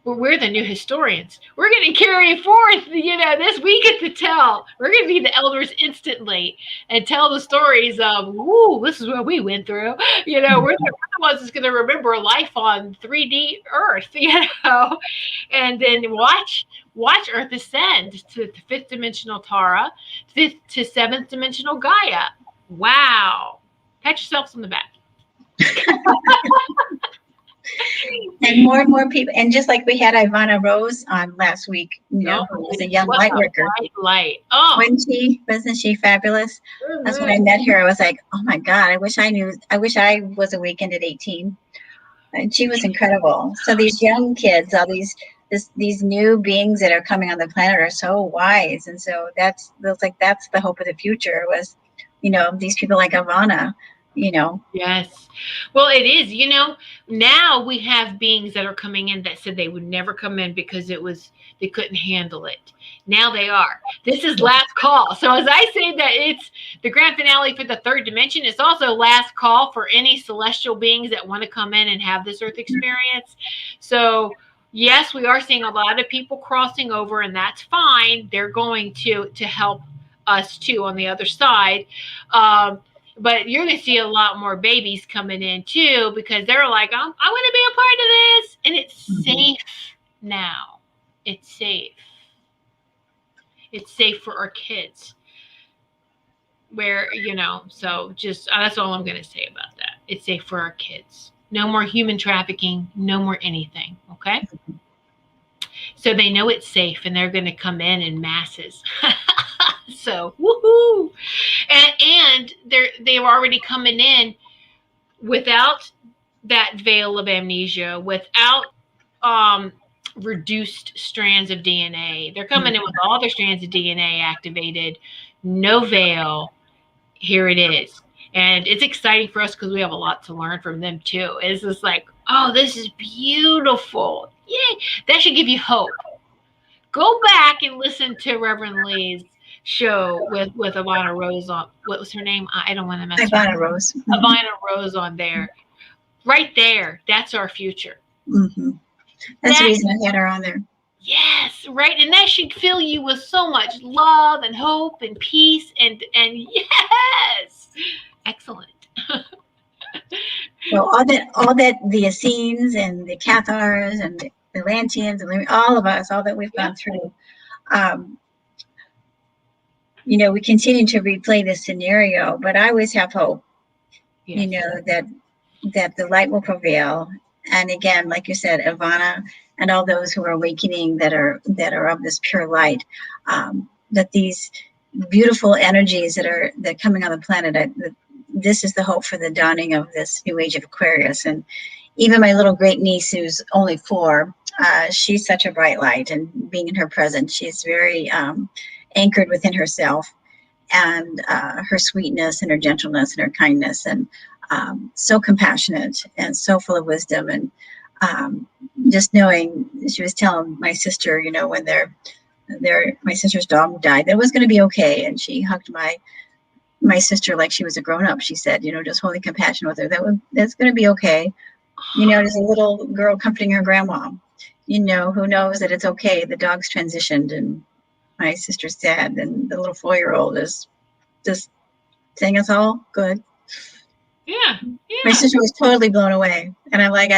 we're the new historians. We're going to carry forth, this we get to tell. We're going to be the elders instantly and tell the stories of, woo, this is what we went through. We're the ones that's going to remember life on 3D Earth, and then watch Earth ascend to the 5th dimensional Tara, 5th to 7th dimensional Gaia. Wow. Pat yourselves on the back. And more people, and just like we had Ivana Rose on last week, who was a young light worker. Light. Oh, wasn't she fabulous? Mm-hmm. That's when I met her. I was like, oh my God, I wish I was awakened at 18. And she was incredible. So these young kids, all these new beings that are coming on the planet are so wise, and so that's the hope of the future was, these people like Ivana. Yes. Well, it is, now we have beings that are coming in that said they would never come in because they couldn't handle it. Now they are. This is last call. So as I say that it's the grand finale for the 3rd dimension, it's also last call for any celestial beings that want to come in and have this Earth experience. So yes, we are seeing a lot of people crossing over, and that's fine. They're going to help us too on the other side. But you're going to see a lot more babies coming in too, because they're like, I want to be a part of this. And it's safe now. It's safe. It's safe for our kids. So just, that's all I'm going to say about that. It's safe for our kids. No more human trafficking. No more anything. Okay? So they know it's safe, and they're going to come in masses. So, woohoo! And they're already coming in without that veil of amnesia, without reduced strands of DNA. They're coming in with all their strands of DNA activated, no veil. Here it is. And it's exciting for us because we have a lot to learn from them too. It's just like, oh, this is beautiful. Yay. That should give you hope. Go back and listen to Reverend Lee's show with Ivana Rose on. What was her name? I don't want to mess up. Ivana Rose. Ivana Rose on there. Right there. That's our future. Mm-hmm. That's the reason I had her on there. Yes, right. And that should fill you with so much love and hope and peace and yes. Excellent. So all that the Essenes and the Cathars and the Atlanteans and all of us, all that we've gone through, we continue to replay this scenario, but I always have hope, that the light will prevail. And again, like you said, Ivana and all those who are awakening that are of this pure light, that these beautiful energies that are coming on the planet, this is the hope for the dawning of this new age of Aquarius. And even my little great niece, who's only 4, she's such a bright light, and being in her presence, she's very anchored within herself. and her sweetness and her gentleness and her kindness, and so compassionate and so full of wisdom. And just knowing, she was telling my sister, when my sister's dog died, that it was going to be okay. And she hugged my sister like she was a grown-up. She said, just holding compassion with her, that's going to be okay. As a little girl comforting her grandma, who knows that it's okay. The dog's transitioned and my sister's dead, and the little 4-year-old is just saying it's all good. Yeah. My sister was totally blown away. And I'm like,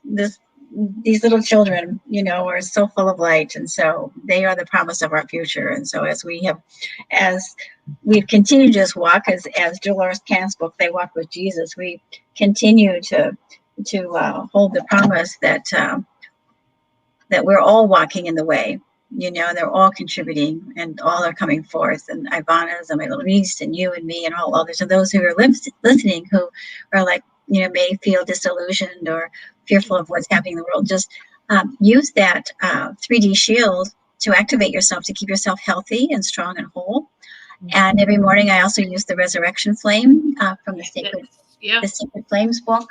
these little children, are so full of light. And so they are the promise of our future. And so as we've continued to just walk, as Dolores Cannon's book, They Walk with Jesus, we continue to hold the promise that we're all walking in the way, and they're all contributing and all are coming forth. And Ivana's and my little niece and you and me and all others, and those who are listening who are like, may feel disillusioned or fearful of what's happening in the world, just use that 3D shield to activate yourself, to keep yourself healthy and strong and whole. And every morning I also use the resurrection flame from the Sacred Flames book,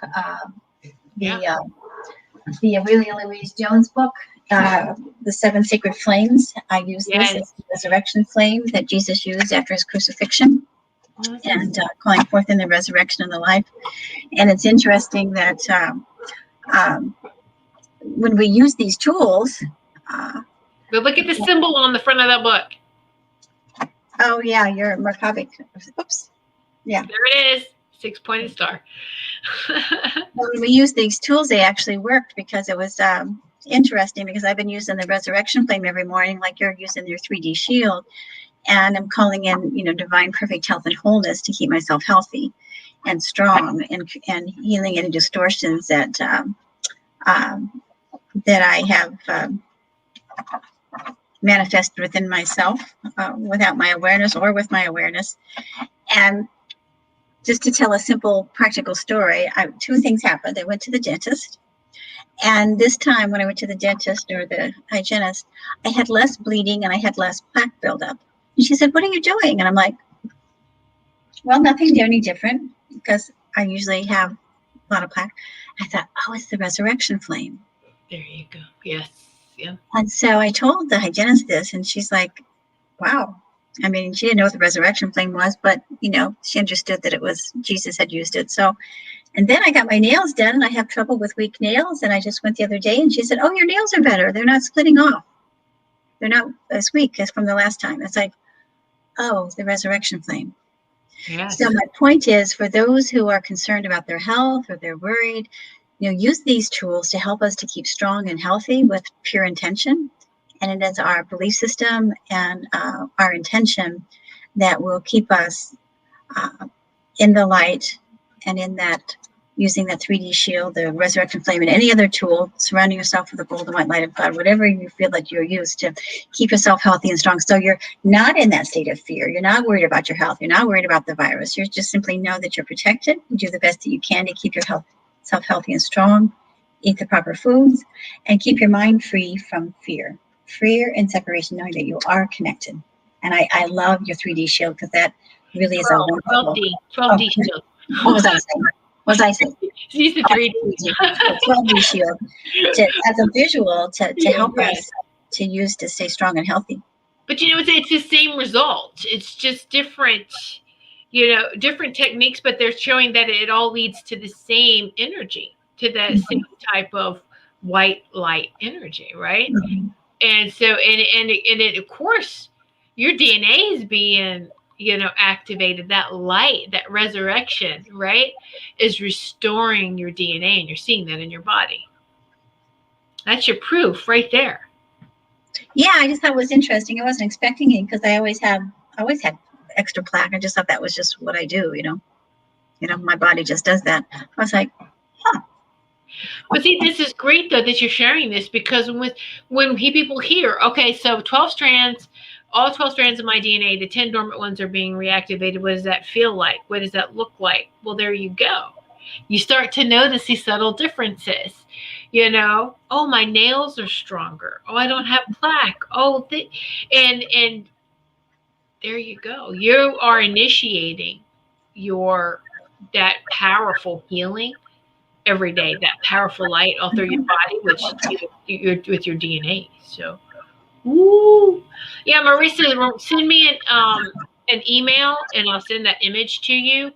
the Aurelia Louise Jones book, the 7 Sacred Flames. I use this as the resurrection flame that Jesus used after his crucifixion, and calling forth in the resurrection and the life. And it's interesting that when we use these tools, but look at the symbol on the front of that book. Oh yeah, you're Merkabah. Oops. Yeah. There it is. 6-pointed star. When we use these tools, they actually worked, because it was interesting, because I've been using the resurrection flame every morning, like you're using your 3D shield, and I'm calling in, divine perfect health and wholeness to keep myself healthy and strong, and healing any distortions that I have manifested within myself without my awareness or with my awareness. And just to tell a simple practical story, 2 things happened. I went to the dentist, and this time when I went to the dentist or the hygienist, I had less bleeding and I had less plaque buildup. And she said, "What are you doing?" And I'm like, "Well, nothing any different, because I usually have a lot of plaque." I thought, "Oh, it's the resurrection flame." There you go. Yes. Yeah. And so I told the hygienist this, and she's like, "Wow." I mean, she didn't know what the resurrection flame was, but, she understood that it was Jesus had used it. So, and then I got my nails done, and I have trouble with weak nails. And I just went the other day, and she said, "Oh, your nails are better. They're not splitting off. They're not as weak as from the last time." It's like, oh, the resurrection flame. Yes. So my point is, for those who are concerned about their health or they're worried, use these tools to help us to keep strong and healthy with pure intention. And it is our belief system and our intention that will keep us in the light, and in that, using that 3D shield, the resurrection flame, and any other tool, surrounding yourself with the golden white light of God, whatever you feel that you're used to keep yourself healthy and strong. So you're not in that state of fear. You're not worried about your health. You're not worried about the virus. You just simply know that you're protected. You do the best that you can to keep yourself healthy and strong. Eat the proper foods, and keep your mind free from fear and separation, knowing that you are connected. And I love your 3D shield, because that really is a wonderful 12D shield. What was I saying? She's the 3D. 12D shield as a visual to help us to use to stay strong and healthy. But it's the same result. It's just different, different techniques, but they're showing that it all leads to the same energy, to that same type of white light energy, right? Mm-hmm. And so, and it, of course, your DNA is being, activated. That light, that resurrection, right, is restoring your DNA, and you're seeing that in your body. That's your proof right there. Yeah, I just thought it was interesting. I wasn't expecting it, because I always had extra plaque. I just thought that was just what I do, my body just does that. I was like, huh. But see, this is great, though, that you're sharing this, because when people hear, okay, so 12 strands, all 12 strands of my DNA, the 10 dormant ones are being reactivated. What does that feel like? What does that look like? Well, there you go. You start to notice these subtle differences. Oh, my nails are stronger. Oh, I don't have plaque. Oh, and There you go. You are initiating that powerful healing every day, that powerful light all through your body, which you're with your DNA. So, woo. Yeah, Marissa, send me an email and I'll send that image to you.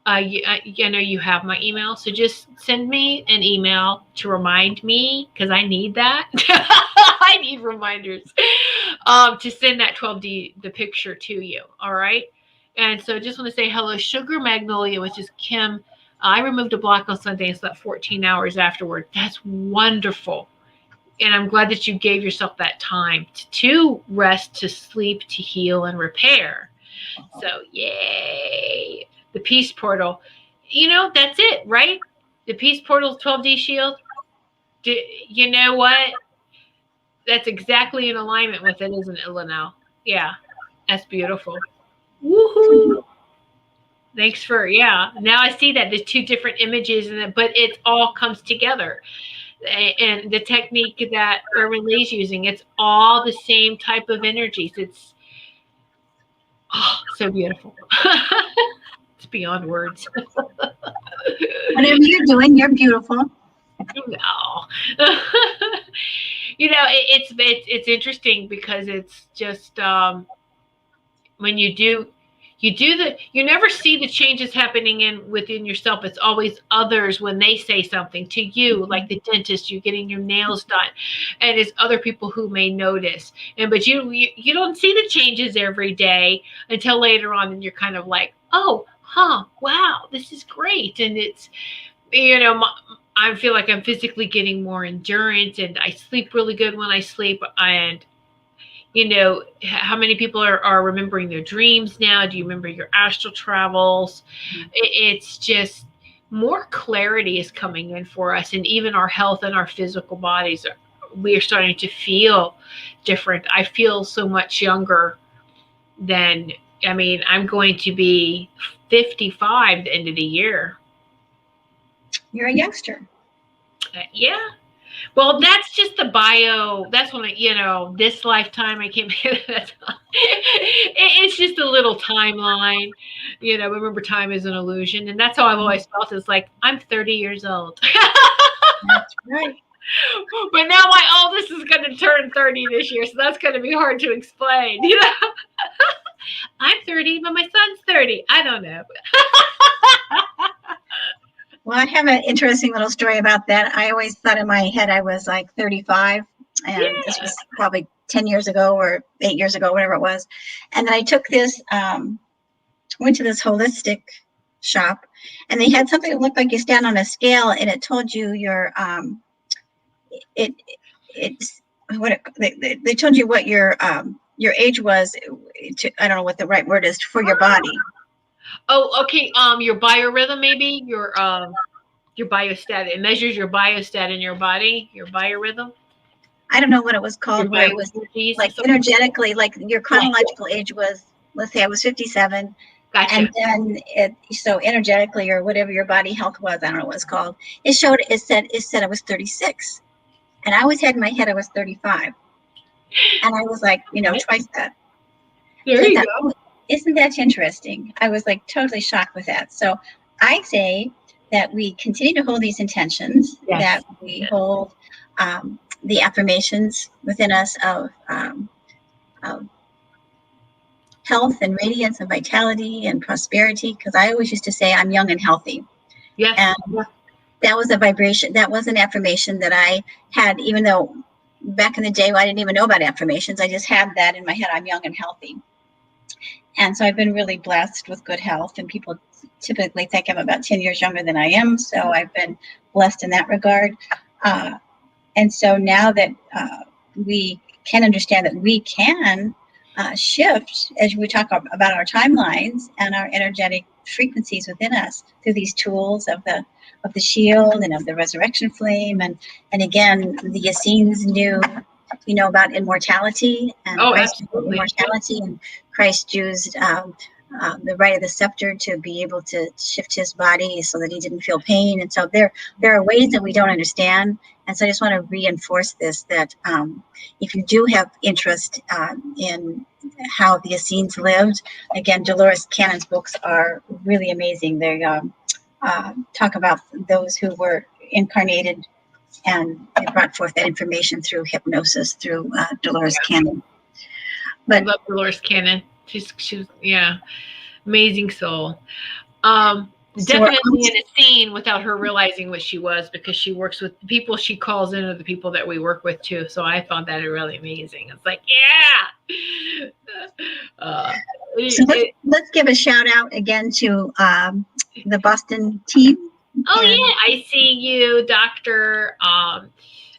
I know you have my email, so just send me an email to remind me, because I need that. I need reminders to send that 12D, the picture, to you. All right. And so just want to say hello, Sugar Magnolia, which is Kim. I removed a block on Sunday and slept 14 hours afterward. That's wonderful. And I'm glad that you gave yourself that time to rest, to sleep, to heal, and repair. So, yay. The Peace Portal. That's it, right? The Peace Portal's 12D shield. You know what? That's exactly in alignment with it, isn't it, Linnell? Yeah. That's beautiful. Woohoo. Thanks for, now I see that there's two different images in it, but it all comes together. And the technique that Erwin Lee's using, it's all the same type of energies. It's so beautiful. It's beyond words. Whatever you're doing, you're beautiful. No. It's interesting because it's just when you never see the changes happening within yourself. It's always others when they say something to you, like the dentist, you're getting your nails done, and it's other people who may notice. But you don't see the changes every day until later on, and you're kind of like, oh, wow, this is great. And it's, I feel like I'm physically getting more endurance, and I sleep really good when I sleep. And how many people are remembering their dreams now? Do you remember your astral travels? It's just more clarity is coming in for us, and even our health and our physical bodies, we are starting to feel different. I feel so much younger I'm going to be 55 at the end of the year. You're a youngster. Yeah. Well, that's just the bio. That's when this lifetime I came. It's just a little timeline. Remember, time is an illusion, and that's how I've always felt. It's like I'm 30 years old. That's right. But now my oldest is going to turn 30 this year, so that's going to be hard to explain. I'm 30, but my son's 30. I don't know. Well, I have an interesting little story about that. I always thought in my head I was like 35, and this was probably 10 years ago or 8 years ago, whatever it was. And then I took this, went to this holistic shop, and they had something that looked like you stand on a scale, and it told you your, they told you what your age was. I don't know what the right word is for your body. Oh, okay. Your biorhythm, maybe your biostat. It measures your biostat in your body. Your biorhythm. I don't know what it was called, but it was like energetically, like your chronological age was. Let's say I was 57, gotcha. And then so energetically or whatever your body health was, I don't know what it's called. It said I was 36, and I always had in my head I was 35, and I was like, twice that. There you go. Isn't that interesting? I was like totally shocked with that. So I say that we continue to hold these intentions, that we hold the affirmations within us of health and radiance and vitality and prosperity. Because I always used to say I'm young and healthy. Yes. And that was a vibration. That was an affirmation that I had, even though back in the day I didn't even know about affirmations. I just had that in my head. I'm young and healthy. And so I've been really blessed with good health, and people typically think I'm about 10 years younger than I am. So I've been blessed in that regard. And so now that we can understand that we can shift as we talk about our timelines and our energetic frequencies within us through these tools of the shield and of the resurrection flame. And again, the Essenes knew about immortality and Christ immortality, and Christ used the right of the scepter to be able to shift his body so that he didn't feel pain. And so there are ways that we don't understand. And so I just want to reinforce this, that if you do have interest in how the Essenes lived, again, Dolores Cannon's books are really amazing. They talk about those who were incarnated and brought forth that information through hypnosis through Dolores Cannon. But I love Dolores Cannon. She's amazing soul. Definitely in a scene without her realizing what she was, because she works with the people she calls in are the people that we work with too. So I found that really amazing. It's like, so let's give a shout out again to the Boston team. Oh yeah, I see you, Dr.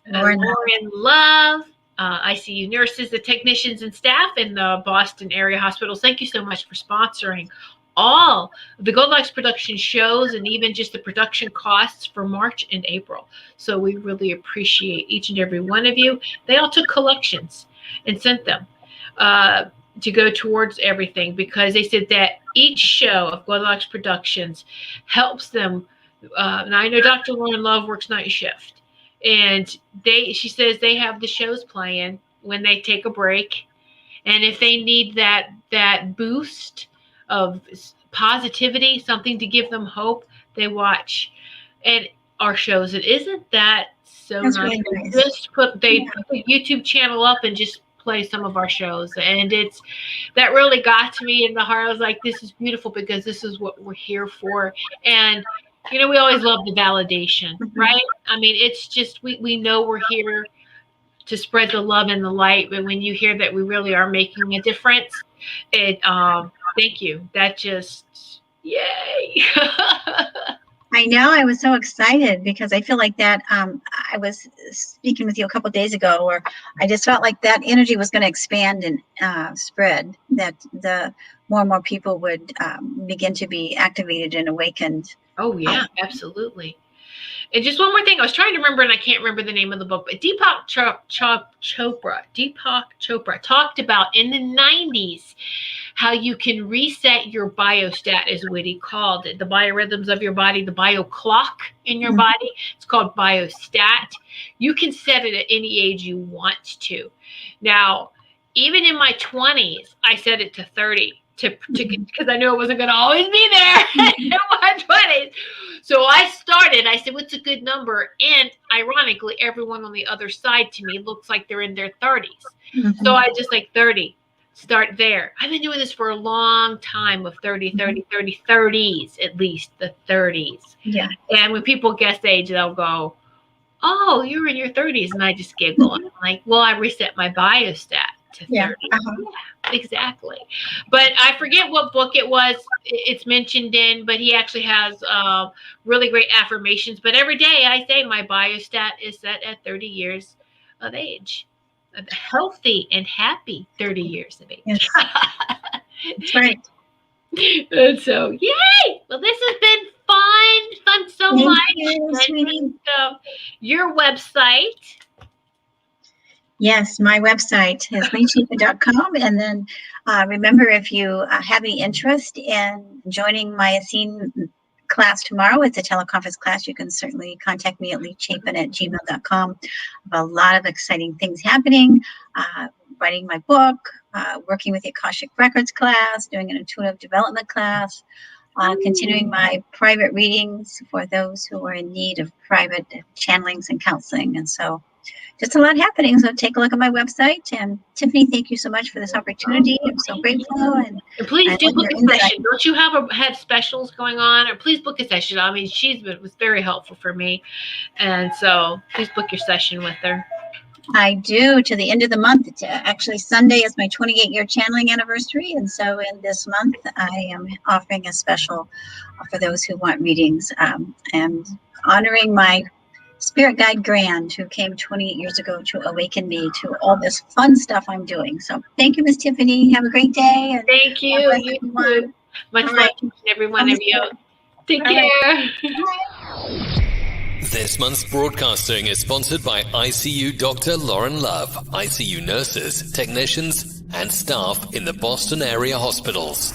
Lauren Love. I see you, nurses, the technicians, and staff in the Boston area hospitals. Thank you so much for sponsoring all of the Goldylocks Production shows, and even just the production costs for March and April. So we really appreciate each and every one of you. They all took collections and sent them to go towards everything, because they said that each show of Goldylocks Productions helps them. And I know Dr. Lauren Love works night shift, and she says they have the shows playing when they take a break, and if they need that boost of positivity, something to give them hope, they watch and our shows. It isn't that so That's nice. really nice. Just put the YouTube channel up and just play some of our shows, and that really got to me in the heart. I was like, this is beautiful, because this is what we're here for. And we always love the validation, right? I mean, it's just we know we're here to spread the love and the light, but when you hear that we really are making a difference, thank you. That just, yay. I know, I was so excited, because I feel like that I was speaking with you a couple of days ago, where I just felt like that energy was going to expand and spread, that the more and more people would begin to be activated and awakened. Oh yeah, absolutely. And just one more thing, I was trying to remember, and I can't remember the name of the book, but Deepak Chopra talked about in the 90s how you can reset your biostat, is what he called it, the biorhythms of your body, the bio clock in your body. It's called biostat. You can set it at any age you want to. Now, even in my 20s, I set it to 30 because I knew it wasn't going to always be there in my 20s. So I said, what's a good number? And ironically, everyone on the other side to me looks like they're in their 30s. Mm-hmm. So I just 30, start there. I've been doing this for a long time, of 30s, at least the 30s. Yeah. And when people guess age, they'll go, oh, you're in your 30s. And I just giggle. And I'm like, well, I reset my biostat to 30. Yeah. Yeah, exactly. But I forget what book it was it's mentioned in, but he actually has really great affirmations. But every day I say my biostat is set at 30 years of age. A healthy and happy 30 years of age. Yes. That's right. And so, yay! Well, this has been fun so much. You, your website. Yes, my website is leachapin.com. And then remember, if you have any interest in joining my Essene class tomorrow, it's a teleconference class, you can certainly contact me at leachapin@gmail.com. I have a lot of exciting things happening, writing my book, working with the Akashic Records class, doing an intuitive development class, continuing my private readings for those who are in need of private channelings and counseling. And so just a lot happening. So take a look at my website. And Tiffany, thank you so much for this opportunity. I'm so grateful. And please do book a session. Don't you have specials going on? Or please book a session. I mean, was very helpful for me. And so please book your session with her. I do, to the end of the month. Actually, Sunday is my 28-year channeling anniversary. And so in this month, I am offering a special for those who want readings, and honoring my spirit guide Grand, who came 28 years ago to awaken me to all this fun stuff I'm doing. So thank you, Miss Tiffany. Have a great day. And thank you. You too. Much love to every one of you. Take care. This month's broadcasting is sponsored by ICU Dr. Lauren Love, ICU nurses, technicians, and staff in the Boston area hospitals.